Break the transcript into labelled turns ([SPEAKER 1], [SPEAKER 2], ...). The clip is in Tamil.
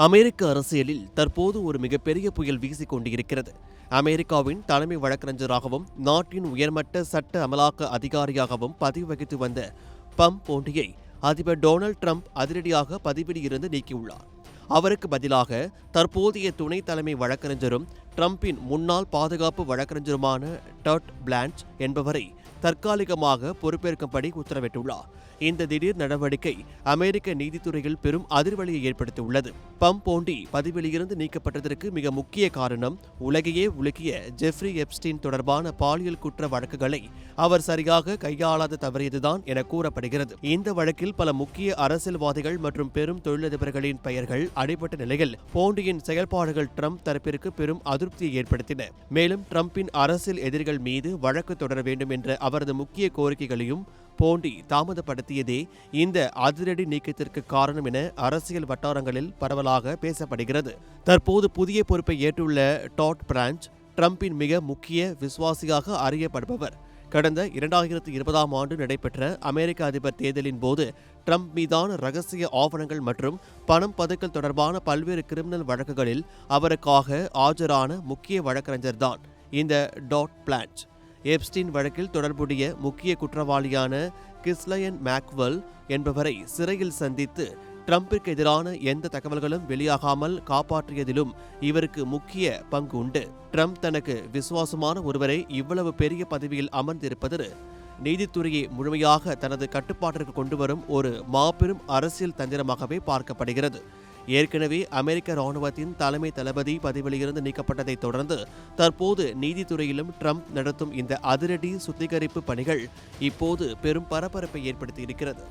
[SPEAKER 1] அமெரிக்க அரசியலில் தற்போது ஒரு மிகப்பெரிய புயல் வீசிக் கொண்டிருக்கிறது. அமெரிக்காவின் தலைமை வழக்கறிஞராகவும் நாட்டின் உயர்மட்ட சட்ட அமலாக்க அதிகாரியாகவும் பதிவு வகித்து வந்த பம் போண்டியை அதிபர் டொனால்ட் ட்ரம்ப் அதிரடியாக பதவியில் இருந்து நீக்கியுள்ளார். அவருக்கு பதிலாக தற்போதைய துணை தலைமை வழக்கறிஞரும் ட்ரம்பின் முன்னாள் பாதுகாப்பு வழக்கறிஞருமான டட் பிளான்ச் என்பவரை தற்காலிகமாக பொறுப்பேற்கும்படி உத்தரவிட்டுள்ளார். இந்த திடீர் நடவடிக்கை அமெரிக்க நீதித்துறையில் பெரும் அதிர்வலியை ஏற்படுத்தியுள்ளது. பம் போண்டி பதவியிலிருந்து நீக்கப்பட்டதற்கு மிக முக்கிய காரணம் உலகையே உலுக்கிய ஜெஃப்ரி எப்ஸ்டீன் தொடர்பான பாலியல் குற்ற வழக்குகளை அவர் சரியாக கையாளாத தவறியதுதான் என கூறப்படுகிறது. இந்த வழக்கில் பல முக்கிய அரசியல்வாதிகள் மற்றும் பெரும் தொழிலதிபர்களின் பெயர்கள் அடிபட்ட நிலையில் போண்டியின் செயல்பாடுகள் ட்ரம்ப் தரப்பிற்கு பெரும் அதிருப்தியை ஏற்படுத்தின. மேலும் ட்ரம்பின் அரசியல் எதிரிகள் மீது வழக்கு தொடர வேண்டும் என்ற அவரது முக்கிய கோரிக்கைகளையும் போண்டி தாமதப்படுத்தியதே இந்த அதிரடி நீக்கத்திற்கு காரணம் என அரசியல் வட்டாரங்களில் பரவலாக பேசப்படுகிறது. தற்போது புதிய பொறுப்பை ஏற்றுள்ள டாட் பிரான்ச் ட்ரம்பின் மிக முக்கிய விசுவாசியாக அறியப்படுபவர். கடந்த 2020ஆம் ஆண்டு நடைபெற்ற அமெரிக்க அதிபர் தேர்தலின் போது ட்ரம்ப் மீதான ரகசிய ஆவணங்கள் மற்றும் பணம் பதுக்கல் தொடர்பான பல்வேறு கிரிமினல் வழக்குகளில் அவருக்காக ஆஜரான முக்கிய வழக்கறிஞர்தான் இந்த டாட் பிளான்ச். எப்ஸ்டீன் வழக்கில் தொடர்புடைய முக்கிய குற்றவாளியான கிஸ்லயன் மேக்வெல் என்பவரை சிறையில் சந்தித்து ட்ரம்பிற்கு எதிரான எந்த தகவல்களும் வெளியாகாமல் காப்பாற்றியதிலும் இவருக்கு முக்கிய பங்கு உண்டு. ட்ரம்ப் தனக்கு விசுவாசமான ஒருவரை இவ்வளவு பெரிய பதவியில் அமர்ந்திருப்பது நீதித்துறையை முழுமையாக தனது கட்டுப்பாட்டிற்கு கொண்டுவரும் ஒரு மாபெரும் அரசியல் தந்திரமாகவே பார்க்கப்படுகிறது. ஏற்கனவே அமெரிக்க ராணுவத்தின் தலைமை தளபதி பதவியிலிருந்து நீக்கப்பட்டதை தொடர்ந்து தற்போது நீதித்துறையிலும் ட்ரம்ப் நடத்தும் இந்த அதிரடி சுத்திகரிப்பு பணிகள் இப்போது பெரும் பரபரப்பை ஏற்படுத்தியிருக்கிறது.